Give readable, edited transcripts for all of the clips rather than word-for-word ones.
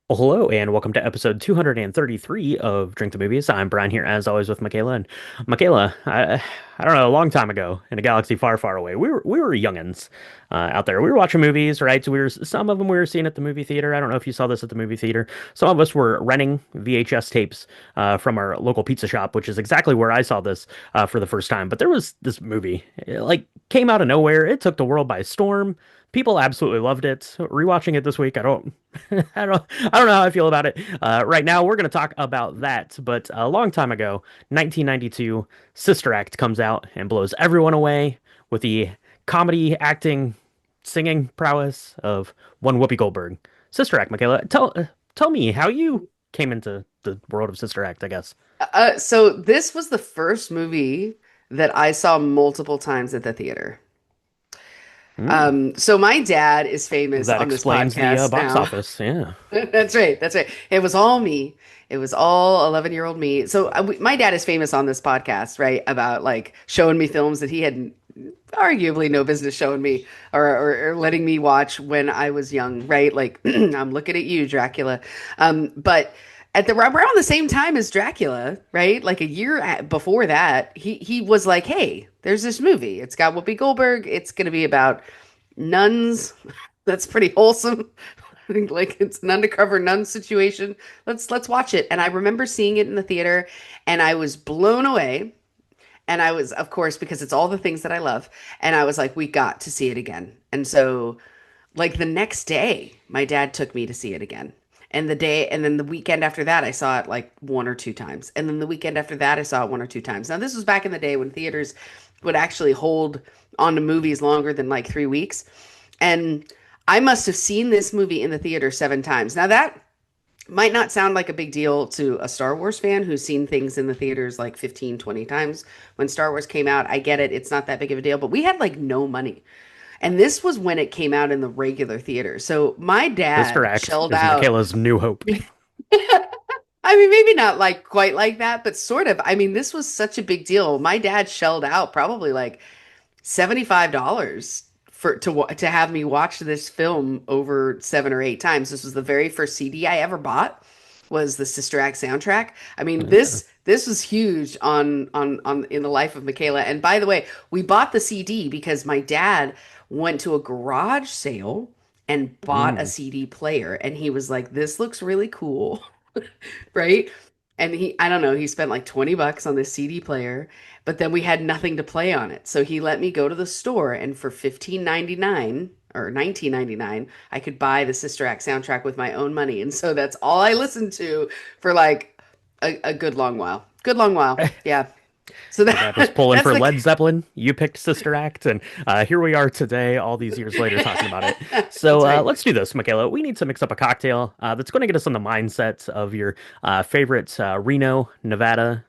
Well, hello, and welcome to episode 233 of Drink the Movies. I'm Brian here, as always, with Michaela. And Michaela, I don't know, a long time ago in a galaxy far, far away, we were youngins out there. We were watching movies, right? So some of them we were seeing at the movie theater. I don't know if you saw this at the movie theater. Some of us were renting VHS tapes from our local pizza shop, which is exactly where I saw this for the first time. But there was this movie, it, like, came out of nowhere. It took the world by storm. People absolutely loved it. Rewatching it this week, I don't, I don't know how I feel about it. Right now, we're going to talk about that. But a long time ago, 1992, Sister Act comes out and blows everyone away with the comedy, acting, singing prowess of one Whoopi Goldberg. Sister Act, Michaela, tell me how you came into the world of Sister Act, I guess. So this was the first movie that I saw multiple times at the theater. Hmm. So my dad is famous That on this explains the podcast box now. office. Yeah. That's right. That's right. It was all me. It was all 11-year-old me. So my dad is famous on this podcast, right? About like showing me films that he had arguably no business showing me or letting me watch when I was young, right? Like I'm looking at you, Dracula. But at the around the same time as Dracula, right? Like a year before that, he was like, "Hey, there's this movie. It's got Whoopi Goldberg. It's going to be about nuns. That's pretty wholesome. I think like it's an undercover nun situation. Let's watch it." And I remember seeing it in the theater, and I was blown away. And I was, of course, because it's all the things that I love. And I was like, we got to see it again. And so, like the next day, my dad took me to see it again. And then the weekend after that, I saw it like one or two times. And then the weekend after that, I saw it one or two times. Now, this was back in the day when theaters would actually hold on to movies longer than like 3 weeks. And I must have seen this movie in the theater 7 times. Now, that might not sound like a big deal to a Star Wars fan who's seen things in the theaters like 15, 20 times. When Star Wars came out, I get it. It's not that big of a deal, but we had like no money. And this was when it came out in the regular theater. So my Sister dad Act shelled is out. Michaela's new hope. I mean, maybe not like quite like that, but sort of. I mean, this was such a big deal. My dad shelled out probably like $75 to have me watch this film over 7 or 8 times. This was the very first CD I ever bought was the Sister Act soundtrack. I mean, Yeah. this was huge on in the life of Michaela. And by the way, we bought the CD because my dad went to a garage sale and bought a Mm. CD player, and he was like, "This looks really cool." Right? And I don't know, he spent like $20 on this CD player, but then we had nothing to play on it. So he let me go to the store, and for 15.99 or 19.99, I could buy the Sister Act soundtrack with my own money. And so that's all I listened to for like a good long while. Good long while. Yeah. So Your dad was that pulling that's for the Led Zeppelin. You picked Sister Act, and here we are today, all these years later, talking about it. So that's right. let's do this, Michaela. We need to mix up a cocktail that's going to get us in the mindset of your favorite Reno, Nevada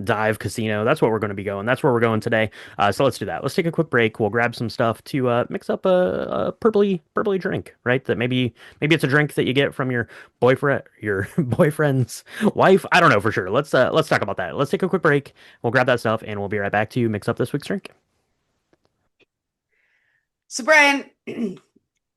dive casino. That's what we're going to be going. That's where we're going today. So let's do that. Let's take a quick break. We'll grab some stuff to mix up a purpley drink, right? That maybe it's a drink that you get from your boyfriend's wife. I don't know for sure. Let's talk about that. Let's take a quick break. We'll grab that stuff and we'll be right back to mix up this week's drink. So Brian,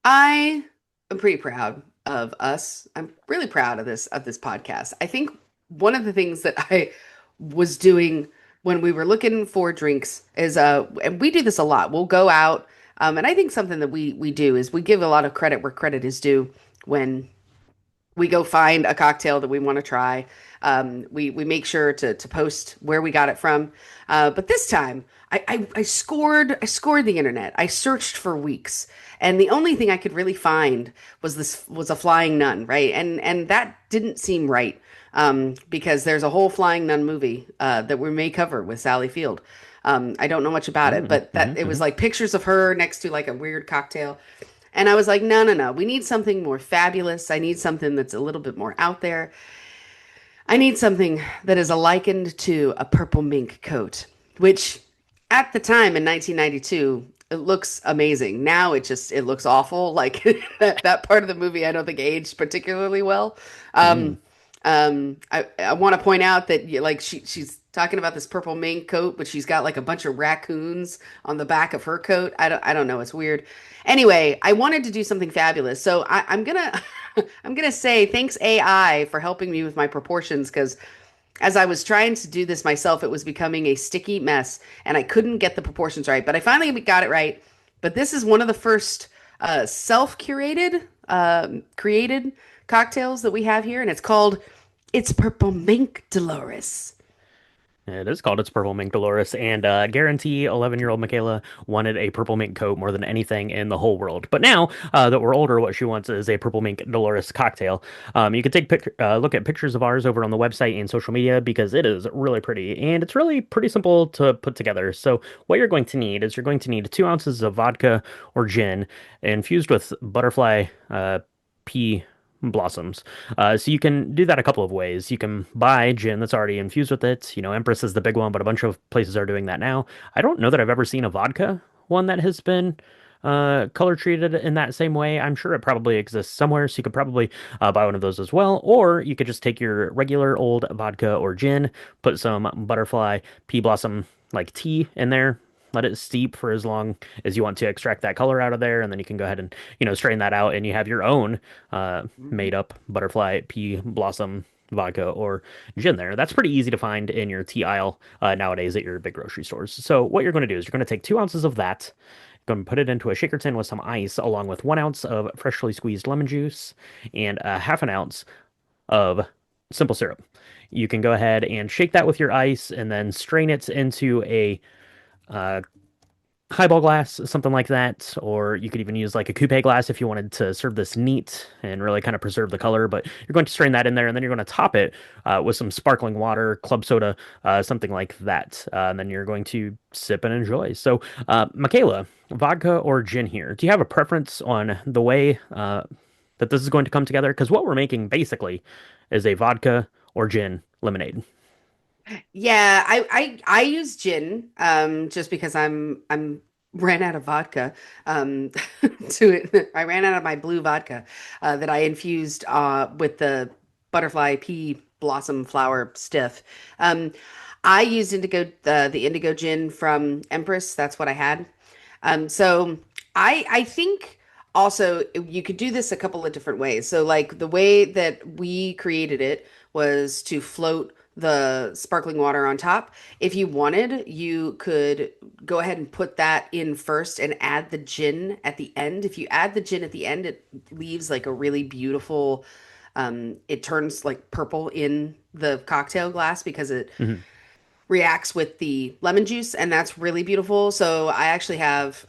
I am pretty proud of us. I'm really proud of this podcast. I think one of the things that I was doing when we were looking for drinks is and we do this a lot. We'll go out and I think something that we do is we give a lot of credit where credit is due when we go find a cocktail that we want to try. We make sure to post where we got it from. But this time, I scored the internet. I searched for weeks, and the only thing I could really find was a flying nun, right? And that didn't seem right because there's a whole flying nun movie that we may cover with Sally Field. I don't know much about it, Mm, but that hmm it was hmm like pictures of her next to like a weird cocktail. And I was like, no, no, no. We need something more fabulous. I need something that's a little bit more out there. I need something that is likened to a purple mink coat, which at the time in 1992, it looks amazing. Now it looks awful. Like that part of the movie, I don't think aged particularly well. mm. Um, I want to point out that like she's talking about this purple mink coat, but she's got like a bunch of raccoons on the back of her coat. I don't know. It's weird. Anyway, I wanted to do something fabulous, so I'm gonna I'm gonna say thanks AI for helping me with my proportions because as I was trying to do this myself, it was becoming a sticky mess, and I couldn't get the proportions right. But I finally got it right. But this is one of the first self-curated, created cocktails that we have here, and it's Purple Mink Delores. It is called It's Purple Mink Delores, and guarantee 11-year-old Michaela wanted a purple mink coat more than anything in the whole world. But now that we're older, what she wants is a purple mink Dolores cocktail. You can look at pictures of ours over on the website and social media because it is really pretty, and it's really pretty simple to put together. So what you're going to need is you're going to need 2 ounces of vodka or gin infused with butterfly pea blossoms. So you can do that a couple of ways. You can buy gin that's already infused with it. You know, Empress is the big one, but a bunch of places are doing that now. I don't know that I've ever seen a vodka one that has been color treated in that same way. I'm sure it probably exists somewhere, so you could probably buy one of those as well. Or you could just take your regular old vodka or gin, put some butterfly pea blossom like tea in there, let it steep for as long as you want to extract that color out of there, and then you can go ahead and strain that out, and you have your own made up butterfly pea blossom vodka or gin there. That's pretty easy to find in your tea aisle nowadays at your big grocery stores. So what you're going to do is you're going to take 2 ounces of that. Going to put it into a shaker tin with some ice, along with 1 ounce of freshly squeezed lemon juice and a half an ounce of simple syrup. You can go ahead and shake that with your ice and then strain it into a uh, highball glass, something like that, or you could even use like a coupe glass if you wanted to serve this neat and really kind of preserve the color. But you're going to strain that in there, and then you're going to top it with some sparkling water, club soda, something like that. And then you're going to sip and enjoy. So, Michaela, vodka or gin here? Do you have a preference on the way that this is going to come together? Because what we're making basically is a vodka or gin lemonade. Yeah, I use gin just because I'm ran out of vodka I ran out of my blue vodka that I infused with the butterfly pea blossom flower stiff. Um, I used the indigo gin from Empress. That's what I had. So I think also you could do this a couple of different ways. So like the way that we created it was to float the sparkling water on top. If you wanted, you could go ahead and put that in first and add the gin at the end. If you add the gin at the end, it leaves like a really beautiful, it turns like purple in the cocktail glass because it Mhm. reacts with the lemon juice, and that's really beautiful. So I actually have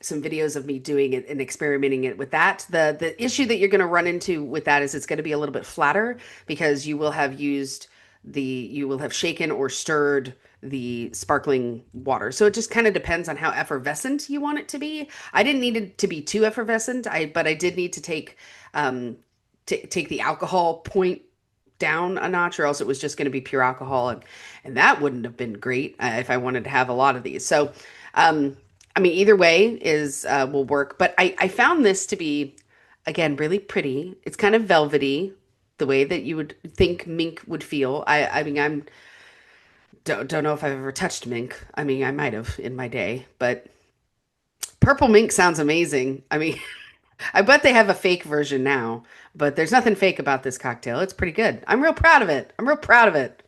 some videos of me doing it and experimenting it with that. The issue that you're going to run into with that is it's going to be a little bit flatter because you will have shaken or stirred the sparkling water. So it just kind of depends on how effervescent you want it to be. I didn't need it to be too effervescent. But I did need to um take the alcohol point down a notch, or else it was just going to be pure alcohol, and that wouldn't have been great if I wanted to have a lot of these. So, I mean, either way is will work. But I found this to be, again, really pretty. It's kind of velvety, the way that you would think mink would feel. I mean, don't know if I've ever touched mink. I mean, I might have in my day, but purple mink sounds amazing. I mean, I bet they have a fake version now, but there's nothing fake about this cocktail. It's pretty good. I'm real proud of it. I'm real proud of it.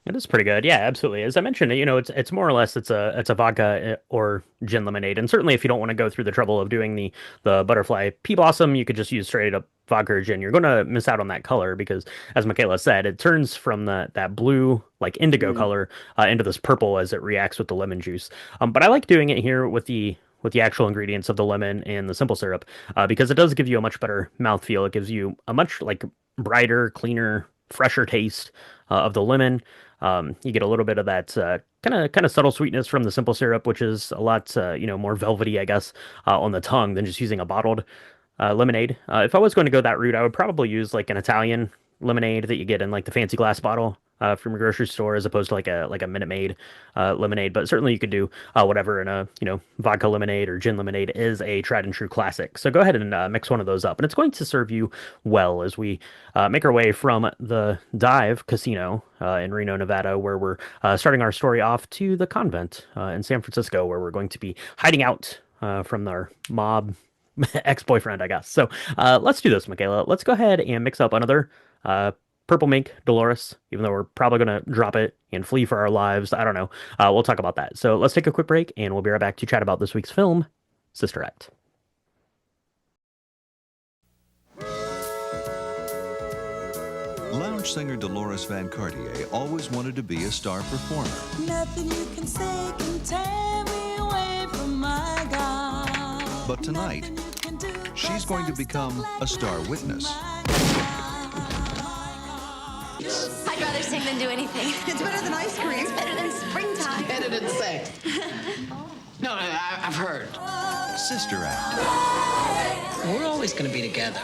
It is pretty good. Yeah, absolutely. As I mentioned, it's more or less it's a vodka or gin lemonade. And certainly if you don't want to go through the trouble of doing the butterfly pea blossom, you could just use straight up vodka or gin. You're going to miss out on that color because as Michaela said, it turns from that blue like indigo Mm. color into this purple as it reacts with the lemon juice. But I like doing it here with the actual ingredients of the lemon and the simple syrup because it does give you a much better mouthfeel. It gives you a much like brighter, cleaner, fresher taste of the lemon. You get a little bit of that kind of subtle sweetness from the simple syrup, which is a lot more velvety, I guess, on the tongue than just using a bottled lemonade. If I was going to go that route, I would probably use like an Italian lemonade that you get in like the fancy glass bottle from your grocery store as opposed to like a Minute Maid lemonade. But certainly you could do whatever in a vodka lemonade or gin lemonade is a tried and true classic. So go ahead and mix one of those up, and it's going to serve you well as we make our way from the Dive Casino in Reno, Nevada, where we're starting our story off to the convent in San Francisco, where we're going to be hiding out from our mob ex-boyfriend, I guess. So let's do this, Michaela. Let's go ahead and mix up another uh, Purple Mink Delores, even though we're probably going to drop it and flee for our lives. I don't know. We'll talk about that. So let's take a quick break, and we'll be right back to chat about this week's film, Sister Act. Lounge singer Deloris Van Cartier always wanted to be a star performer. Nothing you can say can tear me away from my God. But tonight, she's going to become a star witness. I'd rather sing than do anything. It's better than ice cream. It's better than springtime. Better than sex. No, I've heard. Sister Act. We're always going to be together.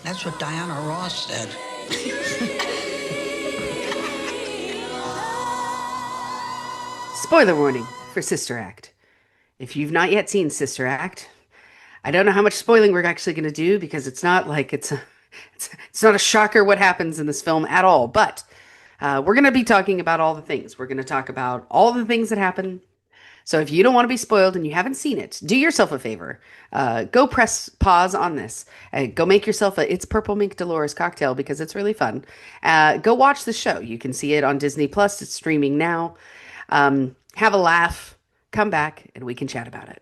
That's what Diana Ross said. Spoiler warning for Sister Act. If you've not yet seen Sister Act, I don't know how much spoiling we're actually going to do because it's not like it's not a shocker what happens in this film at all. But we're going to be talking about all the things. We're going to talk about all the things that happen. So if you don't want to be spoiled and you haven't seen it, do yourself a favor. Go press pause on this. Go make yourself a It's Purple Mink Delores cocktail because it's really fun. Go watch the show. You can see it on Disney Plus. It's streaming now. Have a laugh. Come back and we can chat about it.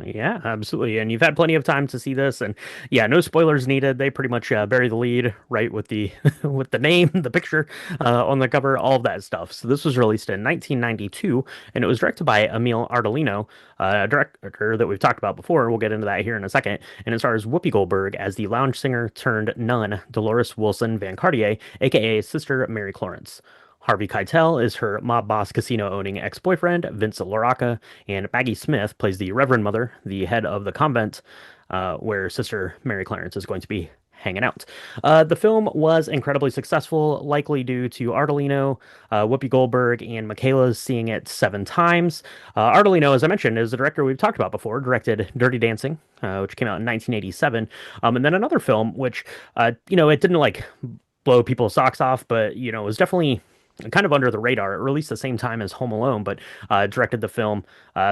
Yeah, absolutely. And you've had plenty of time to see this, and yeah, no spoilers needed. They pretty much bury the lead right with the with the name, the picture on the cover, all of that stuff. So this was released in 1992, and it was directed by Emil Ardolino, a director that we've talked about before. We'll get into that here in a second. And it stars Whoopi Goldberg as the lounge singer turned nun, Deloris Wilson Van Cartier, aka Sister Mary Clarence. Harvey Keitel is her mob boss casino owning ex-boyfriend, Vince LaRocca, and Maggie Smith plays the Reverend Mother, the head of the convent, where Sister Mary Clarence is going to be hanging out. The film was incredibly successful, likely due to Ardolino, Whoopi Goldberg, and Michaela's seeing it 7 times. Ardolino, as I mentioned, is a director we've talked about before, directed Dirty Dancing, which came out in 1987, and then another film, which, it didn't like blow people's socks off, but, it was definitely kind of under the radar. It released the same time as Home Alone, but directed the film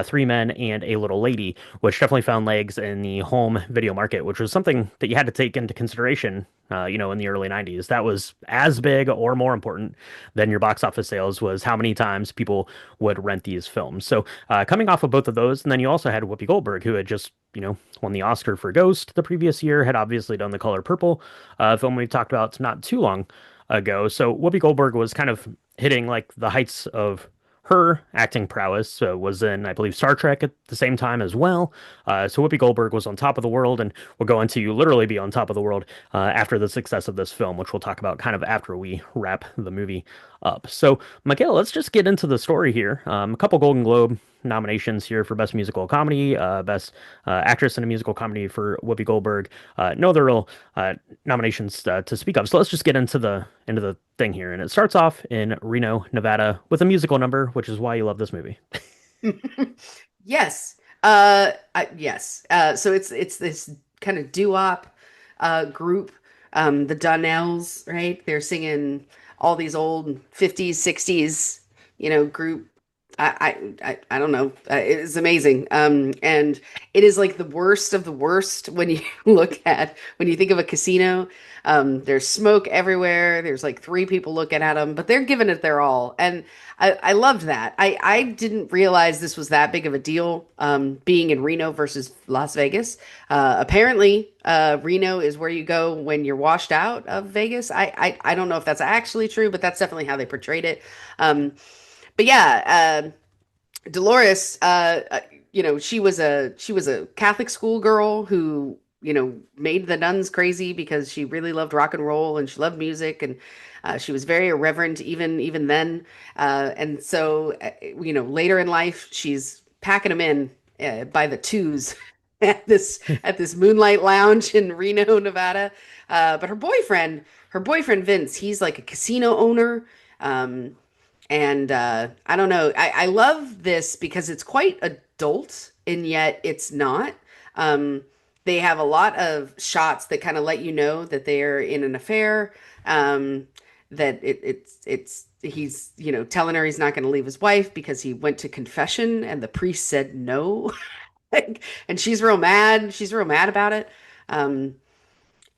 Three Men and a Little Lady, which definitely found legs in the home video market, which was something that you had to take into consideration, in the early 90s. That was as big or more important than your box office sales was how many times people would rent these films. So coming off of both of those, and then you also had Whoopi Goldberg, who had just won the Oscar for Ghost the previous year, had obviously done The Color Purple, film we talked about not too long ago. So Whoopi Goldberg was kind of hitting like the heights of her acting prowess. Was in, I believe, Star Trek at the same time as well. So Whoopi Goldberg was on top of the world and will go on to literally be on top of the world after the success of this film, which we'll talk about kind of after we wrap the movie up. So, Michaela, let's just get into the story here. A couple Golden Globe nominations here for Best Musical Comedy, Best Actress in a Musical Comedy for Whoopi Goldberg. No other real nominations to speak of. So let's just get into the thing here, and it starts off in Reno, Nevada, with a musical number, which is why you love this movie. Yes. Yes. So it's this kind of doo-wop group, the Donnells, right? They're singing all these old 50s, 60s, group. I don't know. It's amazing. And it is like the worst of the worst when you when you think of a casino. There's smoke everywhere. There's like 3 people looking at them, but they're giving it their all. And I loved that. I didn't realize this was that big of a deal, being in Reno versus Las Vegas. Apparently, Reno is where you go when you're washed out of Vegas. I don't know if that's actually true, but that's definitely how they portrayed it. But yeah, Dolores, she was a Catholic school girl who, made the nuns crazy because she really loved rock and roll and she loved music, and she was very irreverent even then. And so, later in life, she's packing them in by the twos at this moonlight lounge in Reno, Nevada. But her boyfriend Vince, he's like a casino owner. And I don't know. I love this because it's quite adult and yet it's not. Um, they have a lot of shots that kind of let you know that they're in an affair. That it's he's telling her he's not going to leave his wife because he went to confession and the priest said no. And she's real mad. She's real mad about it. Um,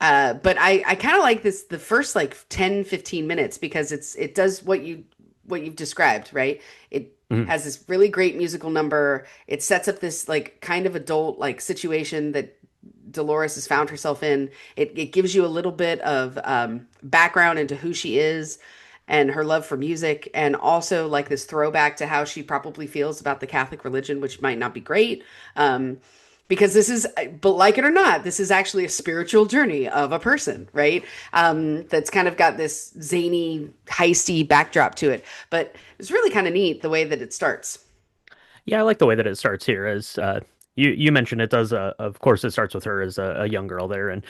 but I kind of like this the first like 10-15 minutes because it does what you've described, right? It Mhm. has this really great musical number. It sets up this like kind of adult like situation that Dolores has found herself in. It gives you a little bit of background into who she is and her love for music, and also like this throwback to how she probably feels about the Catholic religion, which might not be great. Um, because this is, but like it or not, this is actually a spiritual journey of a person, right? That's kind of got this zany, heisty backdrop to it. But it's really kind of neat the way that it starts. Yeah, I like the way that it starts here. As you mentioned, it does. Of course, it starts with her as a young girl there in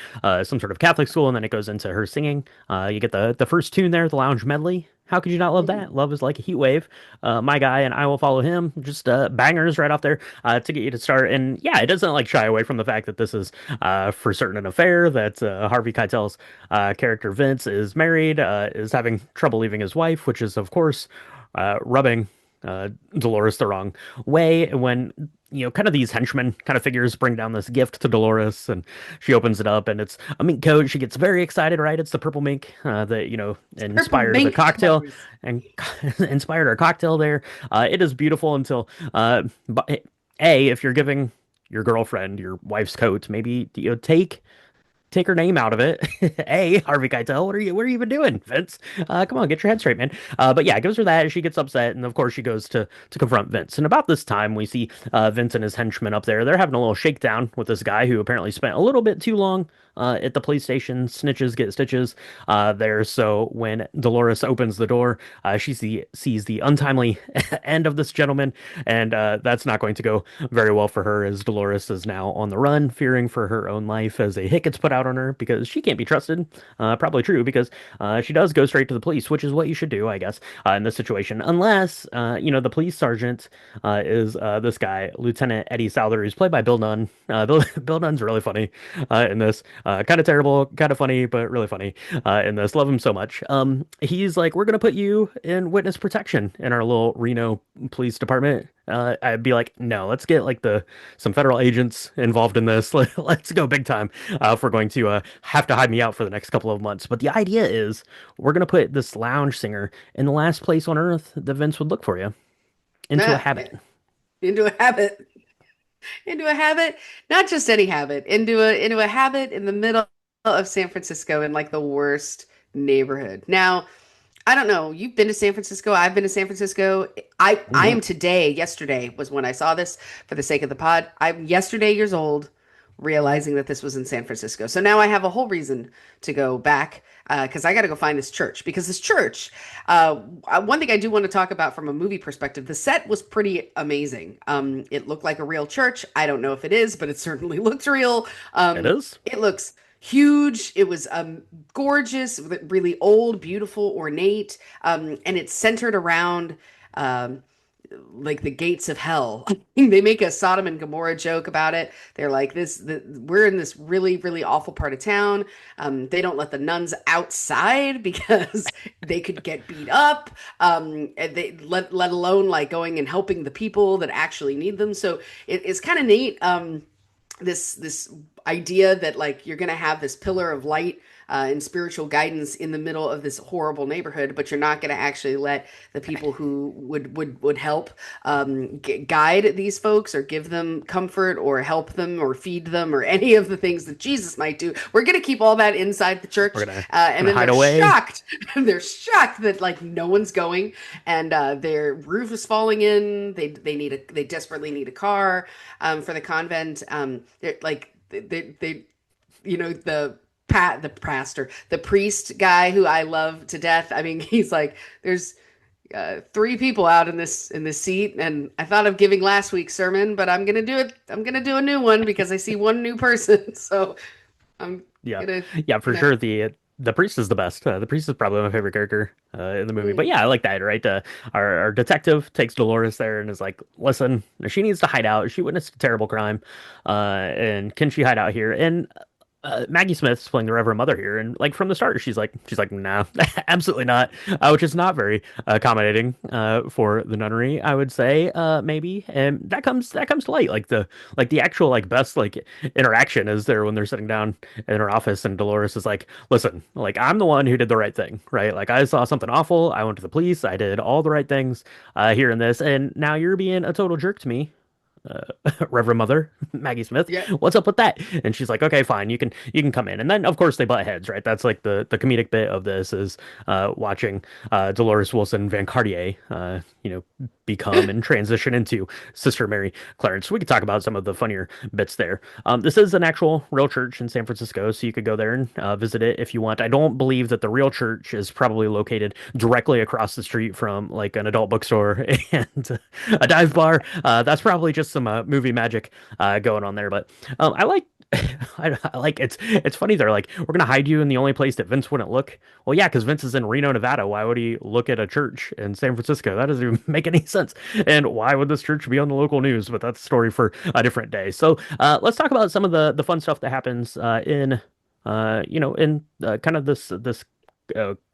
some sort of Catholic school, and then it goes into her singing. You get the first tune there, the lounge medley. How could you not love that? Love is like a heat wave. My guy and I will follow him. Just bangers right off there to get you to start. And yeah, it doesn't like shy away from the fact that this is for certain an affair. That Harvey Keitel's character Vince is married, is having trouble leaving his wife, which is of course rubbing Dolores the wrong way when kind of these henchmen kind of figures bring down this gift to Dolores and she opens it up and it's a mink coat. She gets very excited, right? It's the purple mink that Purple inspired the Mink cocktail Delores. and inspired our cocktail there. It is beautiful until but if you're giving your girlfriend your wife's coat, maybe take her name out of it. Hey, Harvey Keitel, what are you even doing, Vince? Come on, get your head straight, man. But yeah, gives her that. She gets upset, and of course she goes to confront Vince. And about this time, we see Vince and his henchmen up there. They're having a little shakedown with this guy who apparently spent a little bit too long at the police station. Snitches get stitches there. So when Dolores opens the door, sees the untimely end of this gentleman, and that's not going to go very well for her as Dolores is now on the run, fearing for her own life as a hit gets put out on her because she can't be trusted. Probably true because she does go straight to the police, which is what you should do, I guess, in this situation, unless the police sergeant is this guy, Lieutenant Eddie Souther, who's played by Bill Nunn. Bill Nunn's really funny in this. Kind of terrible, kind of funny, but really funny in this. Love him so much. He's like, we're gonna put you in witness protection in our little Reno police department. I'd be like, no, let's get like some federal agents involved in this. Let's go big time. If we're going to have to hide me out for the next couple of months. But the idea is we're gonna put this lounge singer in the last place on earth that Vince would look for you, into a Ah, habit. into a habit. Into a habit, not just any habit, into a habit in the middle of San Francisco in like the worst neighborhood. Now, I don't know. You've been to San Francisco. I've been to San Francisco. I Mhm. am today. Yesterday was when I saw this for the sake of the pod. I'm yesterday years old, realizing that this was in San Francisco. So now I have a whole reason to go back because I got to go find this church because this church. One thing I do want to talk about from a movie perspective, the set was pretty amazing. It looked like a real church. I don't know if it is, but it certainly looks real. It is. It looks huge. It was gorgeous, really old, beautiful, ornate, and it's centered around um, like the gates of hell. They make a Sodom and Gomorrah joke about it. They're like we're in this really, really awful part of town. They don't let the nuns outside because they could get beat up. And they let alone like going and helping the people that actually need them. So it's kind of neat. This idea that like you're gonna have this pillar of light and spiritual guidance in the middle of this horrible neighborhood, but you're not gonna actually let the people who would help guide these folks or give them comfort or help them or feed them or any of the things that Jesus might do. We're gonna keep all that inside the church, and then hide they're away. shocked. They're shocked that like no one's going, and their roof is falling in. They desperately need a car for the convent. They're like they the pastor, the priest guy who I love to death. I mean, he's like, there's three people out in this seat, and I thought of giving last week's sermon, but I'm gonna do it. I'm gonna do a new one because I see one new person. So I'm Yeah, gonna, yeah, for you know, sure. The priest is the best. The priest is probably my favorite character in the movie. But Mm. yeah, I like that, right? Our detective takes Dolores there and is like, listen, she needs to hide out. She witnessed a terrible crime. And can she hide out here? And Maggie Smith's playing the Reverend Mother here, and like from the start, she's like, no, absolutely not, which is not very accommodating for the nunnery, I would say, maybe, and that comes to light, like the actual like best like interaction is there when they're sitting down in her office, and Dolores is like, listen, like I'm the one who did the right thing, right? Like I saw something awful, I went to the police, I did all the right things here in this, and now you're being a total jerk to me, Reverend Mother Maggie Smith. Yeah. What's up with that? And she's like, okay, fine, you can come in. And then of course they butt heads, right? That's like the comedic bit of this is watching Dolores Wilson Van Cartier, become and transition into Sister Mary Clarence. We could talk about some of the funnier bits there. This is an actual real church in San Francisco, so you could go there and visit it if you want. I don't believe that the real church is probably located directly across the street from like an adult bookstore and a dive bar. That's probably just some movie magic going on there. But I like I like it's funny they're like, we're gonna hide you in the only place that Vince wouldn't look. Well, yeah, because Vince is in Reno, Nevada. Why would he look at a church in San Francisco? That doesn't even make any sense. And why would this church be on the local news? But that's a story for a different day. So let's talk about some of the fun stuff that happens in kind of this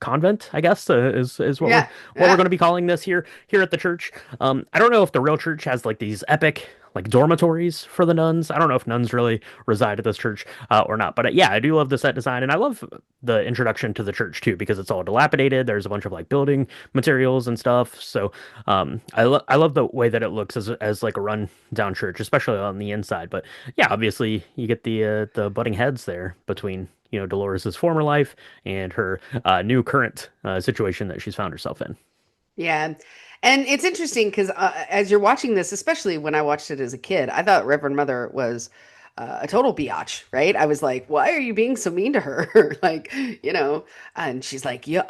convent, I guess, is what we're Yeah. what we're Yeah. going to be calling this here at the church. I don't know if the real church has like these epic like dormitories for the nuns. I don't know if nuns really reside at this church or not. But yeah, I do love the set design, and I love the introduction to the church too because it's all dilapidated. There's a bunch of like building materials and stuff. So I love the way that it looks as like a run down church, especially on the inside. But yeah, obviously you get the butting heads there between Dolores's former life and her new current situation that she's found herself in. Yeah. And it's interesting because as you're watching this, especially when I watched it as a kid, I thought Reverend Mother was a total biatch, right? I was like, why are you being so mean to her? Like, and she's like, your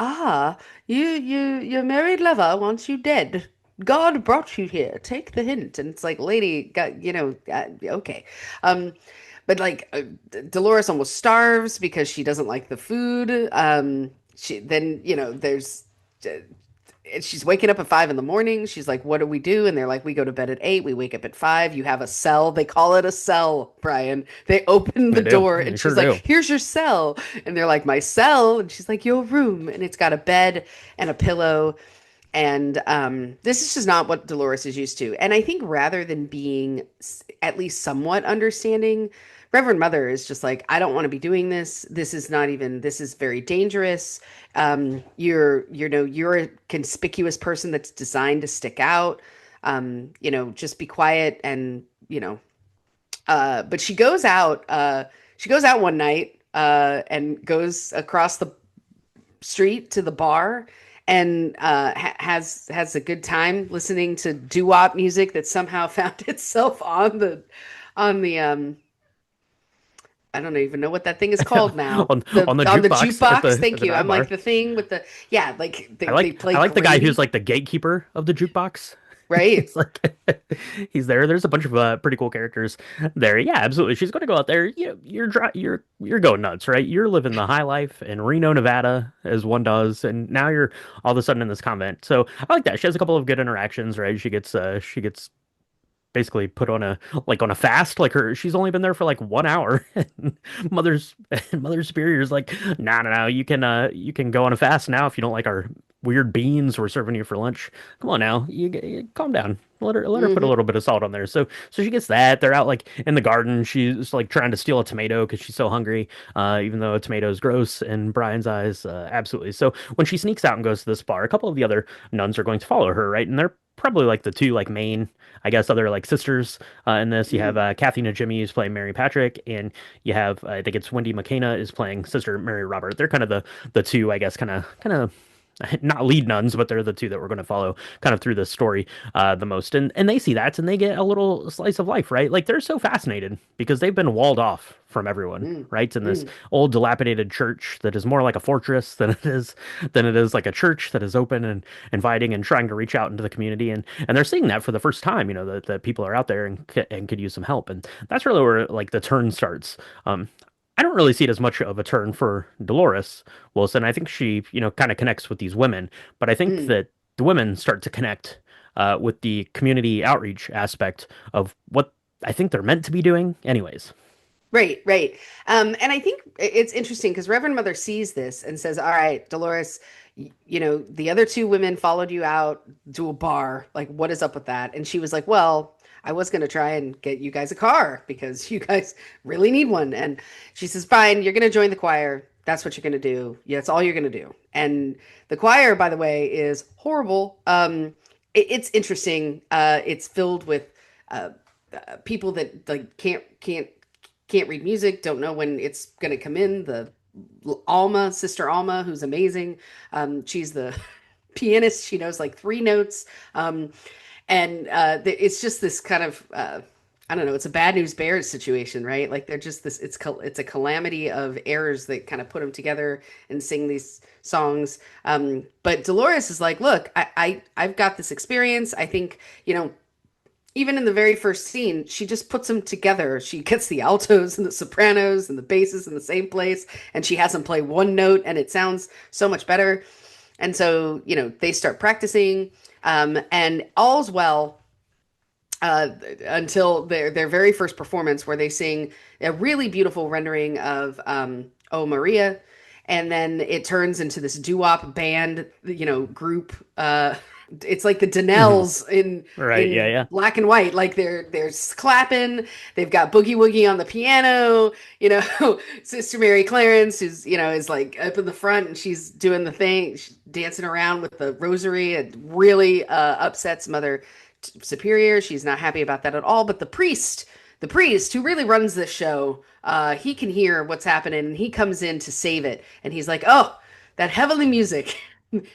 married lover wants you dead. God brought you here. Take the hint. And it's like, lady, got, okay. Um, but like Dolores almost starves because she doesn't like the food. She then, there's and she's waking up at 5 in the morning. She's like, what do we do? And they're like, we go to bed at 8. We wake up at 5. You have a cell. They call it a cell, Brian. They open the They do. door They and sure she's like, do. here's your cell. And they're like, my cell. And she's like, your room. And it's got a bed and a pillow. And this is just not what Dolores is used to. And I think rather than being at least somewhat understanding, Reverend Mother is just like, I don't want to be doing this. This is not even, this is very dangerous. You're a conspicuous person that's designed to stick out. Just be quiet and, but she goes out one night, and goes across the street to the bar and has a good time listening to doo-wop music that somehow found itself on the I don't even know what that thing is called now. On the On the jukebox jukebox. at Thank the you. dive I'm like bar. the thing with the yeah, like they I play like the guy Grady, who's like the gatekeeper of the jukebox. right? He's like he's there. There's a bunch of pretty cool characters there. Yeah, absolutely. She's going to go out there. You're going nuts, right? You're living the high life in Reno, Nevada, as one does, and now you're all of a sudden in this convent. So I like that. She has a couple of good interactions, right? She gets basically put on a fast. Like she's only been there for like 1 hour. And Mother Superior's like, no, no, no, you can go on a fast now if you don't like our weird beans we're serving you for lunch. Come on now, you calm down. Let her put a Hmm. little bit of salt on there. So she gets that. They're out like in the garden. She's like trying to steal a tomato because she's so hungry. Even though a tomato is gross in Brian's eyes, absolutely. So when she sneaks out and goes to this bar, a couple of the other nuns are going to follow her, right? And they're probably like the two like main, I guess, other like sisters in this. You have Kathy Najimy who's playing Mary Patrick, and you have I think it's Wendy McKenna is playing Sister Mary Robert. They're kind of the two, I guess, kind of not lead nuns, but they're the two that we're going to follow kind of through this story the most. And they see that and they get a little slice of life, right? Like they're so fascinated because they've been walled off from everyone, Mm, right? In this mm. old dilapidated church that is more like a fortress than it is like a church that is open and inviting and trying to reach out into the community. And they're seeing that for the first time, that people are out there and could use some help. And that's really where like the turn starts. I don't really see it as much of a turn for Dolores Wilson. I think she, kind of connects with these women, but I think Mm. that the women start to connect with the community outreach aspect of what I think they're meant to be doing, anyways. Right, right. And I think it's interesting because Reverend Mother sees this and says, "All right, Dolores, the other two women followed you out to a bar. Like, what is up with that?" And she was like, "Well, I was going to try and get you guys a car because you guys really need one." And she says, "Fine, you're going to join the choir. That's what you're going to do. Yeah, it's all you're going to do." And the choir, by the way, is horrible. It's interesting. It's filled with uh, people that like can't read music, don't know when it's going to come in. The Alma, Sister Alma, who's amazing. She's the pianist. She knows like three notes. And it's just this kind of I don't know. It's a bad news bears situation, right? Like they're just this. It's a calamity of errors that kind of put them together and sing these songs. But Dolores is like, look, I've got this experience. I think even in the very first scene, she just puts them together. She gets the altos and the sopranos and the basses in the same place, and she has them play one note, and it sounds so much better. And so, they start practicing, and all's well until their very first performance, where they sing a really beautiful rendering of "Oh Maria," and then it turns into this doo-wop band, group. It's like the Hmm. Danelles in Right. Yeah. in Yeah. black and white. Like they're clapping. They've got boogie woogie on the piano. Sister Mary Clarence, who's is like up in the front, and she's doing the thing, she's dancing around with the rosary. It really upsets Mother Superior. She's not happy about that at all. But the priest who really runs this show, he can hear what's happening, and he comes in to save it. And he's like, "Oh, that heavenly music."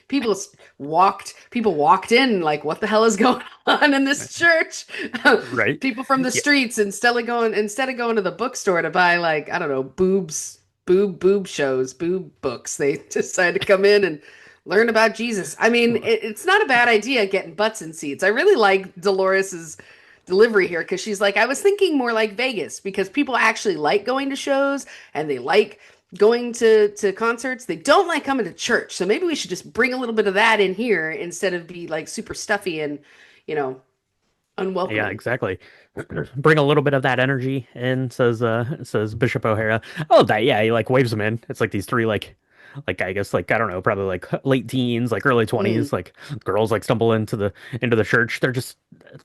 People walked in like, what the hell is going on in this church? Right. People from the Yeah. streets, instead of going to the bookstore to buy, like, I don't know, boob shows, boob books, they decided to come in and learn about Jesus. I mean, it's not a bad idea getting butts in seats. I really like Dolores's delivery here because she's like, I was thinking more like Vegas because people actually like going to shows and they like going to concerts. They don't like coming to church. So maybe we should just bring a little bit of that in here instead of be like super stuffy and, you know, Yeah, unwelcoming. exactly. Bring a little bit of that energy in, says Bishop O'Hara. Oh, that yeah, he like waves them in. It's like these three like I guess like I don't know, probably like late teens, like early Mm. 20s, like girls like stumble into the church.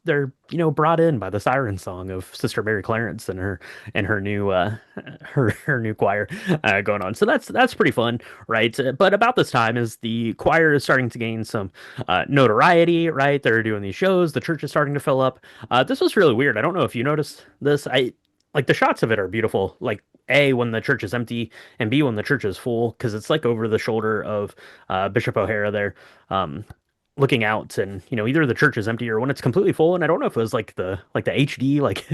They're brought in by the siren song of Sister Mary Clarence and her new her new choir going on. So that's pretty fun, right? But about this time is the choir is starting to gain some notoriety, right? They're doing these shows. The church is starting to fill up. This was really weird. I don't know if you noticed this. I like the shots of it are beautiful. Like A, when the church is empty, and B, when the church is full, because it's like over the shoulder of Bishop O'Hara there. Um, Looking out, and either the church is empty or when it's completely full. And I don't know if it was like the HD like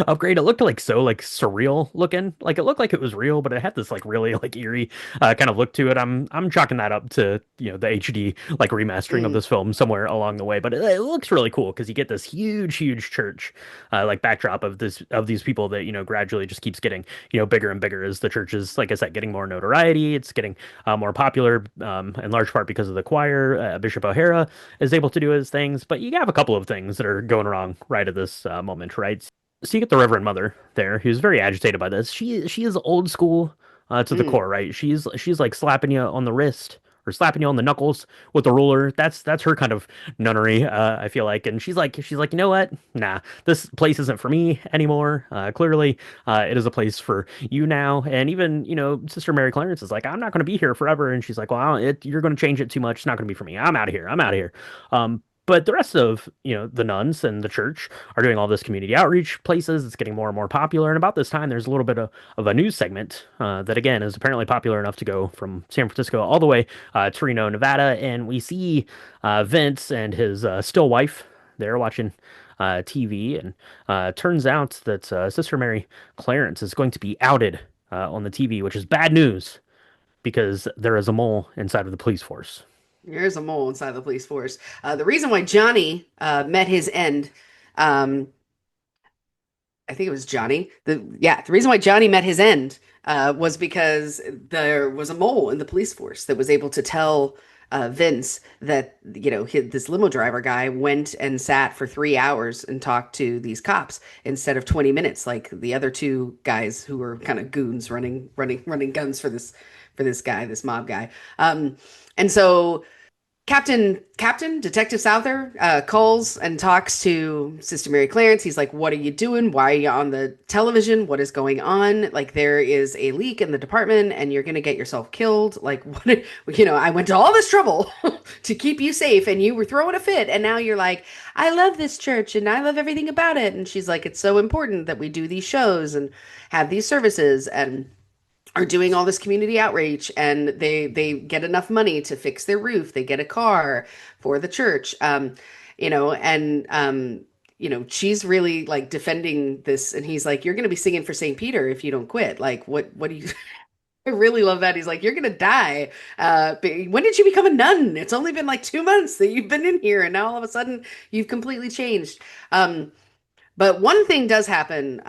upgrade. It looked like so like surreal looking. Like it looked like it was real, but it had this like really like eerie kind of look to it. I'm chalking that up to the HD like remastering of Mm. this film somewhere along the way. But it looks really cool because you get this huge church like backdrop of these people that gradually just keeps getting bigger and bigger as the church is, like I said, getting more notoriety. It's getting more popular in large part because of the choir. Bishop O'Hara is able to do his things, but you have a couple of things that are going wrong right at this moment, right? So you get the Reverend Mother there, who's very agitated by this. She is old school to the Mm. core, right? She's like slapping you on the wrist or slapping you on the knuckles with the ruler. That's her kind of nunnery, I feel like. And she's like, you know what? Nah, this place isn't for me anymore. Clearly, it is a place for you now. And even Sister Mary Clarence is like, I'm not going to be here forever. And she's like, well, you're going to change it too much. It's not going to be for me. I'm out of here. I'm out of here. But the rest of the nuns and the church are doing all this community outreach places. It's getting more and more popular. And about this time, there's a little bit of a news segment that, again, is apparently popular enough to go from San Francisco all the way to Reno, Nevada. And we see Vince and his still wife there watching TV. And turns out that Sister Mary Clarence is going to be outed on the TV, which is bad news because there is a mole inside of the police force. There's a mole inside the police force. The reason why Johnny met his end, um, I think it was Johnny. The reason why Johnny met his end was because there was a mole in the police force that was able to tell Vince that this limo driver guy went and sat for 3 hours and talked to these cops instead of 20 minutes, like the other two guys who were kind of goons running guns for this guy, this mob guy. And so Detective Souther calls and talks to Sister Mary Clarence. He's like, "What are you doing? Why are you on the television? What is going on? Like, there is a leak in the department and you're going to get yourself killed. Like, what, I went to all this trouble to keep you safe and you were throwing a fit. And now you're like, I love this church and I love everything about it." And she's like, "It's so important that we do these shows and have these services and are doing all this community outreach, and they get enough money to fix their roof. They get a car for the church, she's really like defending this." And he's like, "You're going to be singing for St. Peter if you don't quit. Like, what do you?" I really love that. He's like, "You're going to die. But when did you become a nun? It's only been like 2 months that you've been in here, and now all of a sudden you've completely changed." But one thing does happen.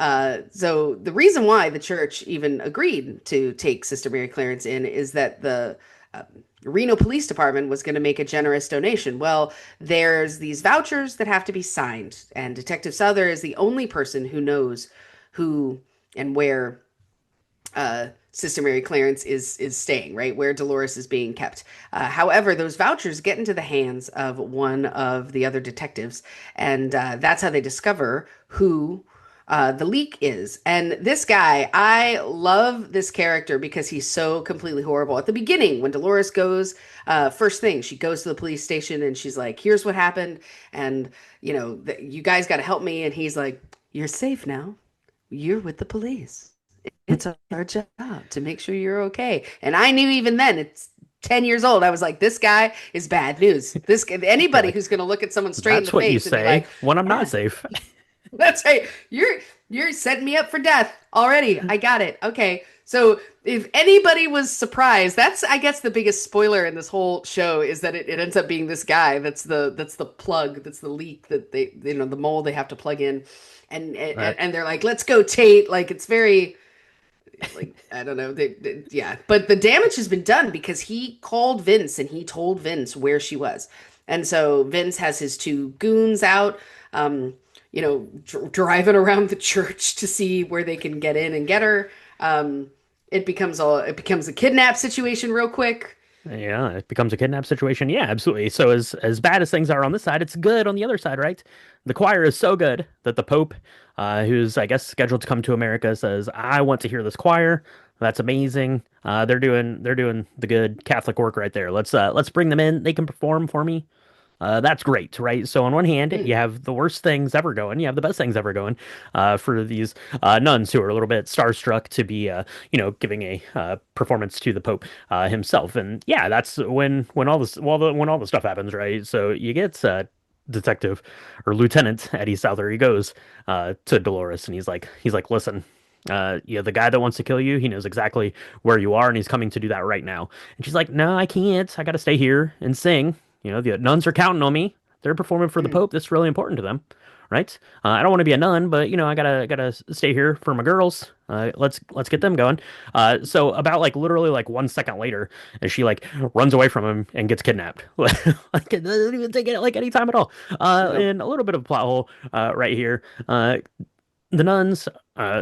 So the reason why the church even agreed to take Sister Mary Clarence in is that the uh, Reno Police Department was going to make a generous donation. Well, there's these vouchers that have to be signed, and Detective Souther is the only person who knows who and where Sister Mary Clarence is staying, right? Where Deloris is being kept. However, those vouchers get into the hands of one of the other detectives, and that's how they discover who the leak is. And this guy, I love this character because he's so completely horrible. At the beginning, when Dolores goes, first thing, she goes to the police station and she's like, "Here's what happened, and you guys got to help me." And he's like, "You're safe now. You're with the police. It's our job to make sure you're okay." And I knew even then, it's 10 years old. I was like, this guy is bad news. Anybody who's going to look at someone straight in That's the what you face and be say like, when I'm not "Yeah, safe. that's right. You're setting me up for death already. I got it." Okay. So if anybody was surprised, that's, I guess, the biggest spoiler in this whole show is that it ends up being this guy that's the plug, that's the leak that they, the mole they have to plug in. Right. And they're like, "Let's go, Tate." Like, it's very, like, I don't know. Yeah. But the damage has been done because he called Vince and he told Vince where she was. And so Vince has his two goons out, driving around the church to see where they can get in and get her. It becomes a kidnap situation real quick. Yeah, it becomes a kidnap situation. Yeah, absolutely. So as bad as things are on this side, it's good on the other side, right? The choir is so good that the Pope, who's I guess scheduled to come to America, says, "I want to hear this choir." That's amazing. They're doing the good Catholic work right there. Let's bring them in. They can perform for me. That's great, right? So on one hand, Mm. you have the worst things ever going. You have the best things ever going for these nuns who are a little bit starstruck to be, giving a performance to the Pope himself. And yeah, that's when all this, when all the stuff happens, right? So you get Detective or Lieutenant Eddie Souther. He goes to Dolores and he's like, "Listen. The guy that wants to kill you, he knows exactly where you are, and he's coming to do that right now." And she's like, "No, I can't. I got to stay here and sing. The nuns are counting on me. They're performing for the Mm. Pope. That's really important to them, right? I don't want to be a nun, but I gotta stay here for my girls. Let's get them going." So about like literally like 1 second later, as she like runs away from him and gets kidnapped. Like it doesn't even take it like any time at all. Nope. And a little bit of a plot hole right here. The nuns.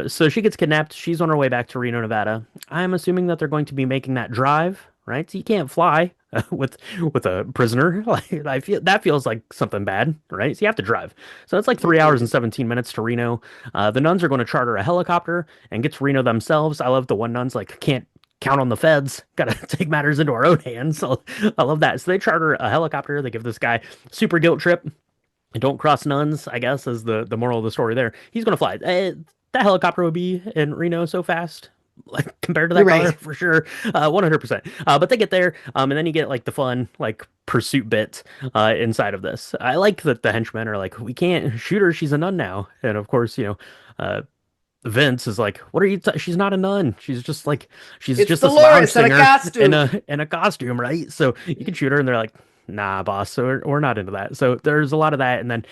So she gets kidnapped. She's on her way back to Reno, Nevada. I'm assuming that they're going to be making that drive, right? So you can't fly with a prisoner. Like I feel that feels like something bad, right? So you have to drive. So it's like 3 hours and 17 minutes to Reno. The nuns are going to charter a helicopter and get to Reno themselves. I love the one nun's like can't count on the feds. Got to take matters into our own hands. So I love that. So they charter a helicopter. They give this guy super guilt trip. Don't cross nuns, I guess, is the moral of the story there. He's going to fly. That helicopter would be in Reno so fast, like compared to You're that car right. for sure, 100%. But they get there, and then you get like the fun like pursuit bit inside of this. I like that the henchmen are like, "We can't shoot her. She's a nun now." And of course, Vince is like, "What are you? She's not a nun. She's It's just a slouch Dolores in a singer in costume. a costume, right? So you can shoot her." And they're like, nah, boss, so we're not into that. So there's a lot of that, and then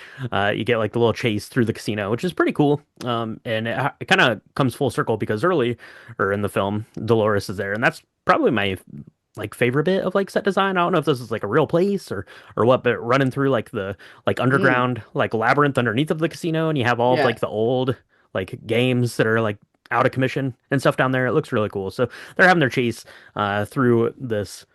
you get like the little chase through the casino, which is pretty cool. And it kind of comes full circle because early or in the film, Dolores is there, and that's probably my like favorite bit of like set design. I don't know if this is like a real place or what, but running through like the like Mm, underground like labyrinth underneath of the casino, and you have all of yeah. like the old like games that are like out of commission and stuff down there. It looks really cool. So they're having their chase through this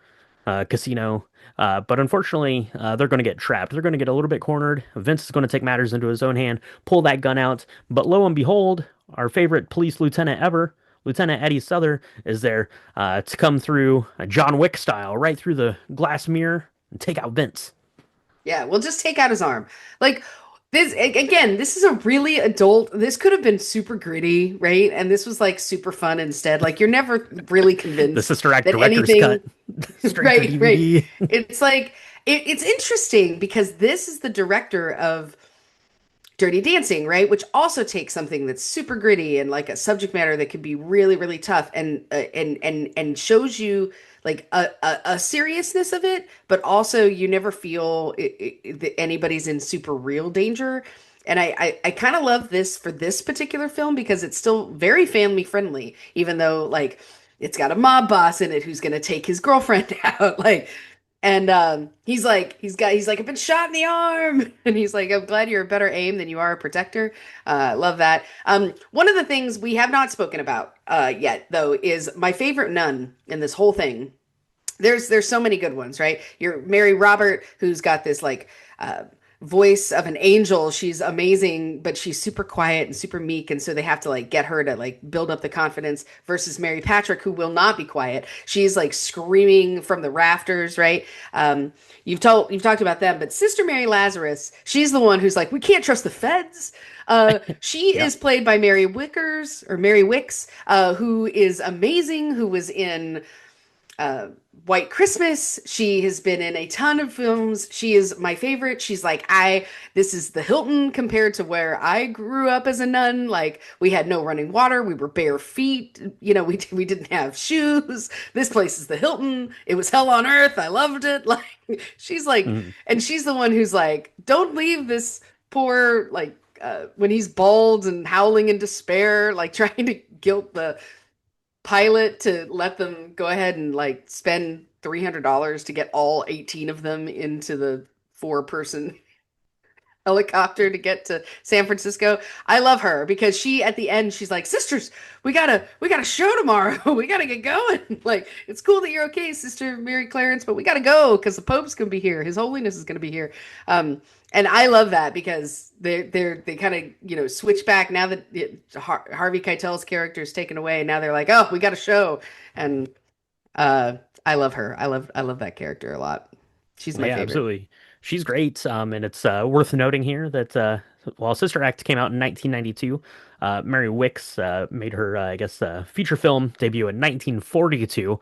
casino. But unfortunately, they're going to get trapped. They're going to get a little bit cornered. Vince is going to take matters into his own hand, pull that gun out. But lo and behold, our favorite police lieutenant ever, Lieutenant Eddie Souther, is there to come through John Wick style, right through the glass mirror and take out Vince. Yeah, we'll just take out his arm. Like again, this is a really adult. This could have been super gritty, right? And this was like super fun instead. Like you're never really The convinced Sister Act that director's anything, cut, straight to right. DVD. It's like it's interesting because this is the director of Dirty Dancing, right? Which also takes something that's super gritty and like a subject matter that can be really, really tough, and shows you like a seriousness of it, but also you never feel that anybody's in super real danger. And I kind of love this for this particular film because it's still very family friendly, even though like it's got a mob boss in it who's gonna take his girlfriend out. Like and he's like, I've been shot in the arm. And he's like, I'm glad you're a better aim than you are a protector. Love that. One of the things we have not spoken about yet, though, is my favorite nun in this whole thing. There's so many good ones, right? You're Mary Robert, who's got this like voice of an angel. She's amazing, but she's super quiet and super meek, and so they have to like get her to like build up the confidence versus Mary Patrick, who will not be quiet. She's like screaming from the rafters, right? You've talked about them, but Sister Mary Lazarus, she's the one who's like, we can't trust the feds. She Yeah. is played by Mary Wicks, who is amazing, who was in uh, White Christmas. She has been in a ton of films. She is my favorite. She's like, this is the Hilton compared to where I grew up as a nun. Like, we had no running water. We were bare feet. You know, we didn't have shoes. This place is the Hilton. It was hell on earth. I loved it. Like, she's like, Mhm. and she's the one who's like, don't leave this poor, like, when he's bald and howling in despair, like trying to guilt the pilot to let them go ahead and like spend $300 to get all 18 of them into the four-person helicopter to get to San Francisco. I love her because she at the end she's like, "Sisters, we got a show tomorrow. We got to get going." Like, it's cool that you're okay, Sister Mary Clarence, but we got to go because the Pope's going to be here. His Holiness is going to be here. And I love that because they kind of, you know, switch back now that Harvey Keitel's character is taken away, and now they're like, "Oh, we got a show." And I love her. I love that character a lot. She's Well, my yeah, favorite. absolutely. She's great. And it's worth noting here that while Sister Act came out in 1992, Mary Wicks made her, I guess, feature film debut in 1942.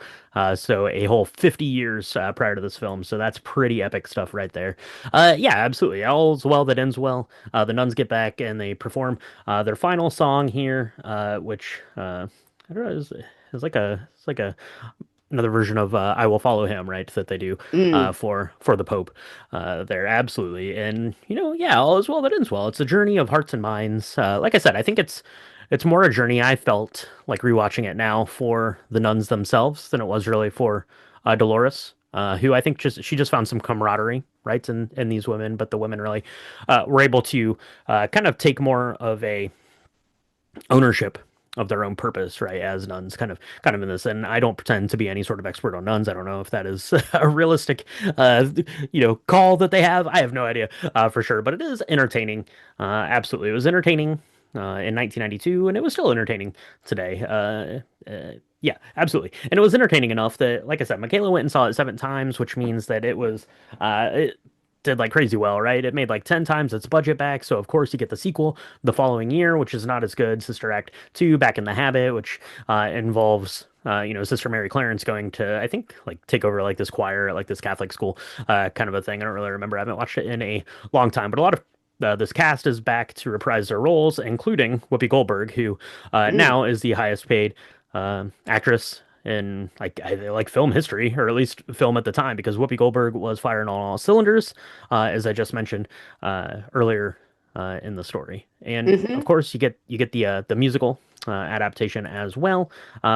So a whole 50 years prior to this film. So that's pretty epic stuff right there. Yeah, absolutely. All's well that ends well. The nuns get back and they perform their final song here, which I don't know, it's like a another version of "I Will Follow Him," right? That they do Mm. for the Pope there, absolutely. And yeah, all is well that ends well. It's a journey of hearts and minds. Like I said, I think it's more a journey I felt like rewatching it now for the nuns themselves than it was really for Dolores. Who I think she just found some camaraderie, right, in these women, but the women really were able to kind of take more of a ownership of their own purpose, right, as nuns, kind of in this. And I don't pretend to be any sort of expert on nuns. I don't know if that is a realistic call that they have. I have no idea for sure, but it is entertaining. Absolutely, it was entertaining in 1992, and it was still entertaining today. Yeah, absolutely. And it was entertaining enough that, like I said, Michaela went and saw it 7 times, which means that it did like crazy well, right? It made like 10 times its budget back. So of course you get the sequel the following year, which is not as good. Sister Act 2, Back in the Habit, which involves Sister Mary Clarence going to, I think, like take over like this choir at like this Catholic school, kind of a thing. I don't really remember. I haven't watched it in a long time, but a lot of this cast is back to reprise their roles, including Whoopi Goldberg, who Mm. now is the highest paid actress in like film history, or at least film at the time, because Whoopi Goldberg was firing on all cylinders, as I just mentioned earlier in the story. And of Hmm. course, you get the musical adaptation as well,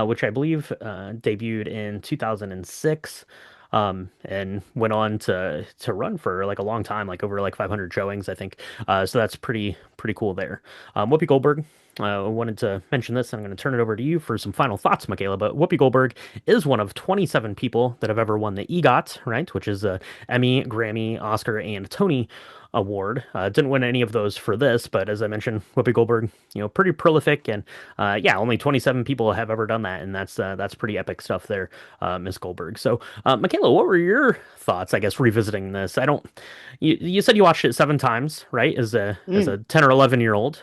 which I believe debuted in 2006. And went on to run for like a long time, like over like 500 showings, I think. So that's pretty cool there. Whoopi Goldberg. I wanted to mention this, and I'm going to turn it over to you for some final thoughts, Michaela. But Whoopi Goldberg is one of 27 people that have ever won the EGOT, right? Which is a Emmy, Grammy, Oscar, and Tony award. Didn't win any of those for this, but as I mentioned, Whoopi Goldberg, pretty prolific, and yeah, only 27 people have ever done that, and that's pretty epic stuff there, Miss Goldberg. So, Michaela, what were your thoughts? I guess revisiting this, I don't. You said you watched it 7 times, right? As a 10 or 11-year old,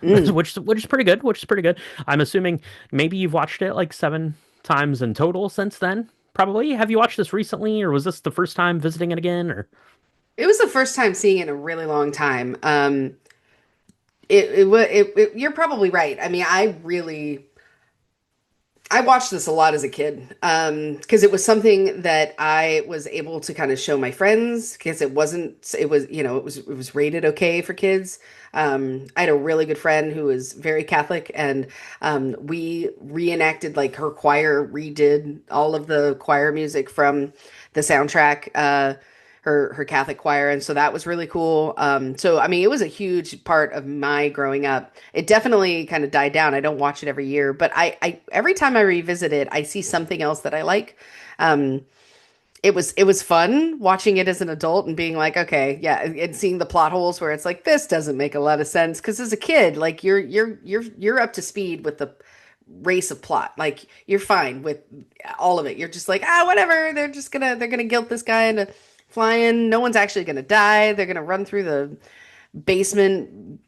Mm. which is pretty good. Which is pretty good. I'm assuming maybe you've watched it like 7 times in total since then. Probably. Have you watched this recently, or was this the first time visiting it again? Or It was the first time seeing it in a really long time. You're probably right. I mean, I watched this a lot as a kid, because it was something that I was able to kind of show my friends because it was, it was rated okay for kids. I had a really good friend who was very Catholic, and we reenacted, like, her choir redid all of the choir music from the soundtrack. Her Catholic choir, and so that was really cool. So I mean, it was a huge part of my growing up. It definitely kind of died down. I don't watch it every year, but I every time I revisit it, I see something else that I like. Um, it was fun watching it as an adult and being like, okay, yeah, and seeing the plot holes where it's like this doesn't make a lot of sense because as a kid, like you're up to speed with the race of plot. Like you're fine with all of it. You're just like, whatever. They're gonna guilt this guy into flying. No one's actually gonna die. They're gonna run through the basement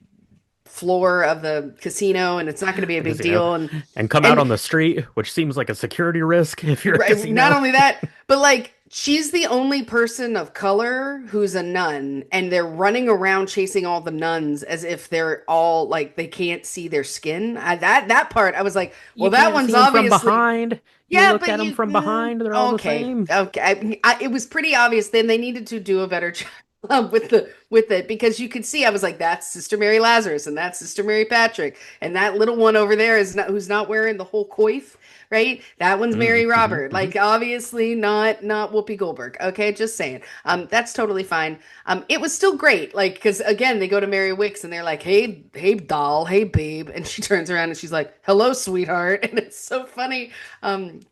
floor of the casino, and it's not gonna be a the big casino, deal. and come out And on the street, which seems like a security risk if you're a not casino. only that, but like she's the only person of color who's a nun, and they're running around chasing all the nuns as if they're all like they can't see their skin. That part, I was like, well, You that can't one's see them from obviously. behind. You Yeah, look but at them you from behind, they're all the okay, same. okay. It was pretty obvious. Then they needed to do a better job with it because you could see. I was like, that's Sister Mary Lazarus, and that's Sister Mary Patrick, and that little one over there is not who's not wearing the whole coif, right? That one's Mm, Mary hmm Robert. hmm Like obviously not Whoopi Goldberg. Okay, just saying. That's totally fine. It was still great. Like because again, they go to Mary Wicks and they're like, hey doll, hey babe, and she turns around and she's like, hello sweetheart, and it's so funny.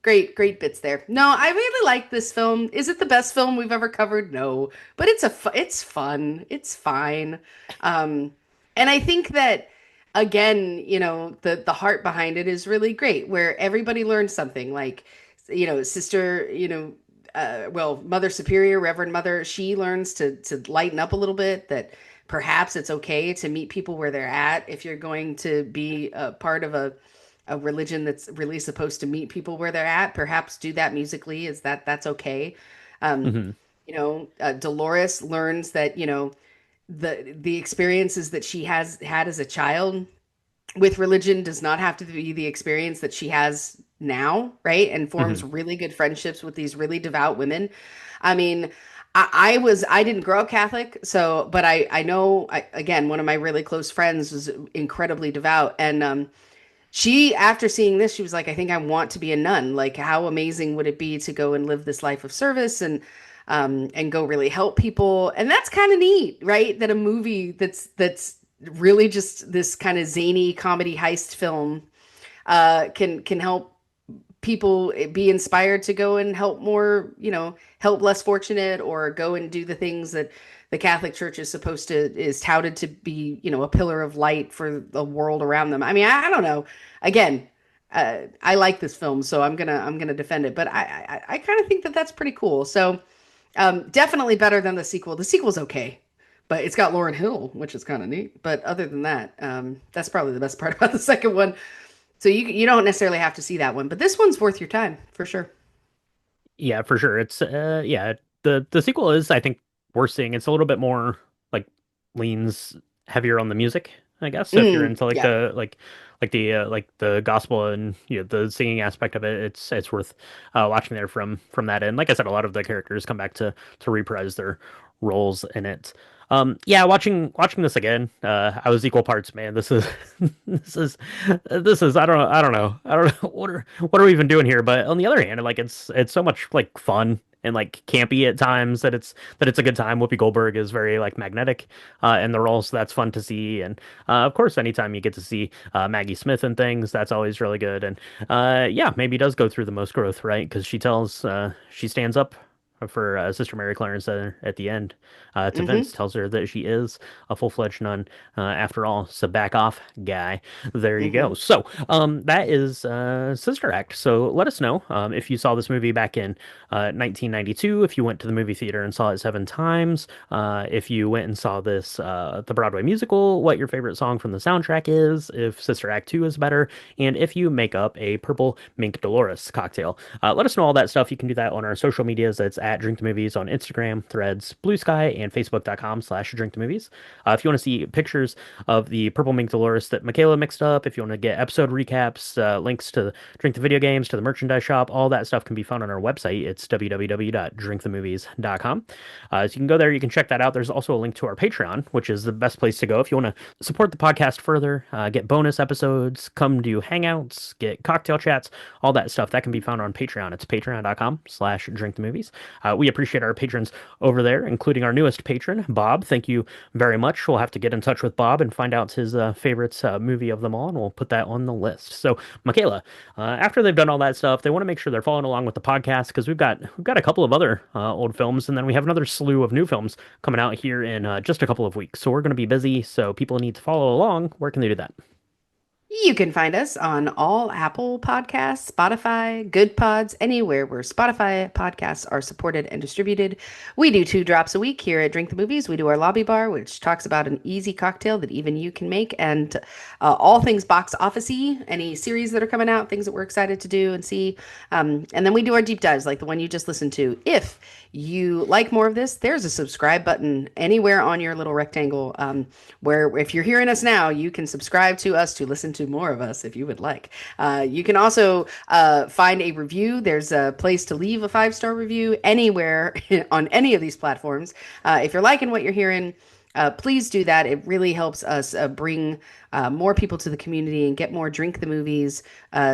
Great bits there. No, I really like this film. Is it the best film we've ever covered? No, but it's fun. It's fine. Um, and I think that again, the heart behind it is really great, where everybody learns something. Like, sister, well, Mother Superior, Reverend Mother, she learns to lighten up a little bit. That perhaps it's okay to meet people where they're at if you're going to be a part of a religion that's really supposed to meet people where they're at. Perhaps do that musically. Is that's okay? Um, hmm Dolores learns that the experiences that she has had as a child with religion does not have to be the experience that she has now, right? And forms hmm really good friendships with these really devout women. I mean, I didn't grow up Catholic, so but I know again, one of my really close friends was incredibly devout, and she, after seeing this, she was like, I think I want to be a nun. Like, how amazing would it be to go and live this life of service and go really help people? And that's kind of neat, right? That a movie that's really just this kind of zany comedy heist film can help people be inspired to go and help more, help less fortunate, or go and do the things that the Catholic Church is touted to be, a pillar of light for the world around them. I mean, I don't know. Again, I like this film, so I'm gonna defend it, but I kind of think that that's pretty cool. So definitely better than the sequel. The sequel's okay, but it's got Lauren Hill, which is kind of neat. But other than that, that's probably the best part about the second one. So you don't necessarily have to see that one, but this one's worth your time for sure. Yeah, for sure. It's yeah, the sequel is, I think, worth seeing. It's a little bit more like leans heavier on the music. I guess. So if you're into Yeah. like the gospel and the singing aspect of it, it's worth watching there from that end. Like I said, a lot of the characters come back to reprise their roles in it. Yeah, watching this again, I was equal parts, man. This is this is this is I don't know what are we even doing here? But on the other hand, like it's so much like fun and like campy at times that it's a good time. Whoopi Goldberg is very like magnetic in the role, so that's fun to see. And of course, anytime you get to see Maggie Smith and things, that's always really good. And yeah, maybe does go through the most growth, right? Because she stands up for Sister Mary Clarence at the end to Hmm. Vince, tells her that she is a full-fledged nun after all. So back off, guy. There you go. Hmm. So that is Sister Act. So let us know if you saw this movie back in 1992, if you went to the movie theater and saw it 7 times, if you went and saw this the Broadway musical, what your favorite song from the soundtrack is, if Sister Act 2 is better, and if you make up a Purple Mink Delores cocktail. Let us know all that stuff. You can do that on our social medias. That's at Drink the Movies on Instagram, Threads, Blue Sky, and Facebook.com/Drink the Movies. If you want to see pictures of the Purple Mink Dolores that Michaela mixed up, if you want to get episode recaps, links to Drink the Video Games, to the merchandise shop, all that stuff can be found on our website. It's www.drinkthemovies.com. So you can go there, you can check that out. There's also a link to our Patreon, which is the best place to go if you want to support the podcast further, get bonus episodes, come do hangouts, get cocktail chats, all that stuff. That can be found on Patreon. It's patreon.com/drinkthemovies. We appreciate our patrons over there, including our newest patron, Bob. Thank you very much. We'll have to get in touch with Bob and find out his favorite movie of them all, and we'll put that on the list. So, Michaela, after they've done all that stuff, they want to make sure they're following along with the podcast because we've got a couple of other old films, and then we have another slew of new films coming out here in just a couple of weeks. So we're going to be busy. So people need to follow along. Where can they do that? You can find us on all Apple Podcasts, Spotify, Good Pods, anywhere where Spotify podcasts are supported and distributed. We do 2 drops a week here at Drink the Movies. We do our lobby bar, which talks about an easy cocktail that even you can make, and all things box office-y, any series that are coming out, things that we're excited to do and see. And then we do our deep dives, like the one you just listened to. If you like more of this, there's a subscribe button anywhere on your little rectangle where if you're hearing us now, you can subscribe to us to listen to more of us if you would like. You can also find a review. There's a place to leave a 5-star review anywhere on any of these platforms. If you're liking what you're hearing, please do that. It really helps us bring more people to the community and get more Drink the Movies,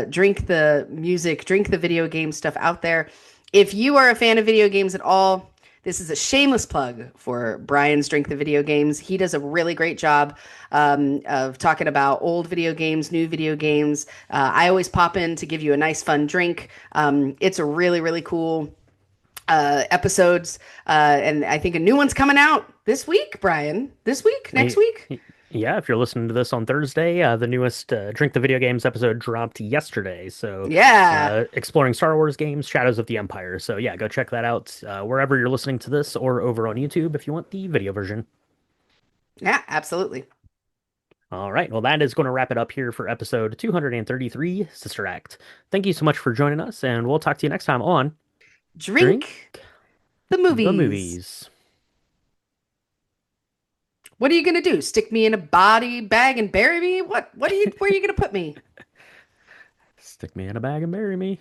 drink the music, drink the video game stuff out there. If you are a fan of video games at all, this is a shameless plug for Brian's Drink the Video Games. He does a really great job of talking about old video games, new video games. I always pop in to give you a nice, fun drink. It's a really, really cool episodes. And I think a new one's coming out this week, Brian. This week? Next week? Yeah, if you're listening to this on Thursday, the newest Drink the Video Games episode dropped yesterday. So, Yeah. exploring Star Wars games, Shadows of the Empire. So, yeah, go check that out wherever you're listening to this or over on YouTube if you want the video version. Yeah, absolutely. All right, well, that is going to wrap it up here for episode 233, Sister Act. Thank you so much for joining us, and we'll talk to you next time on Drink Drink the the movies. Movies. What are you gonna do? Stick me in a body bag and bury me? What are you where are you gonna put me? Stick me in a bag and bury me.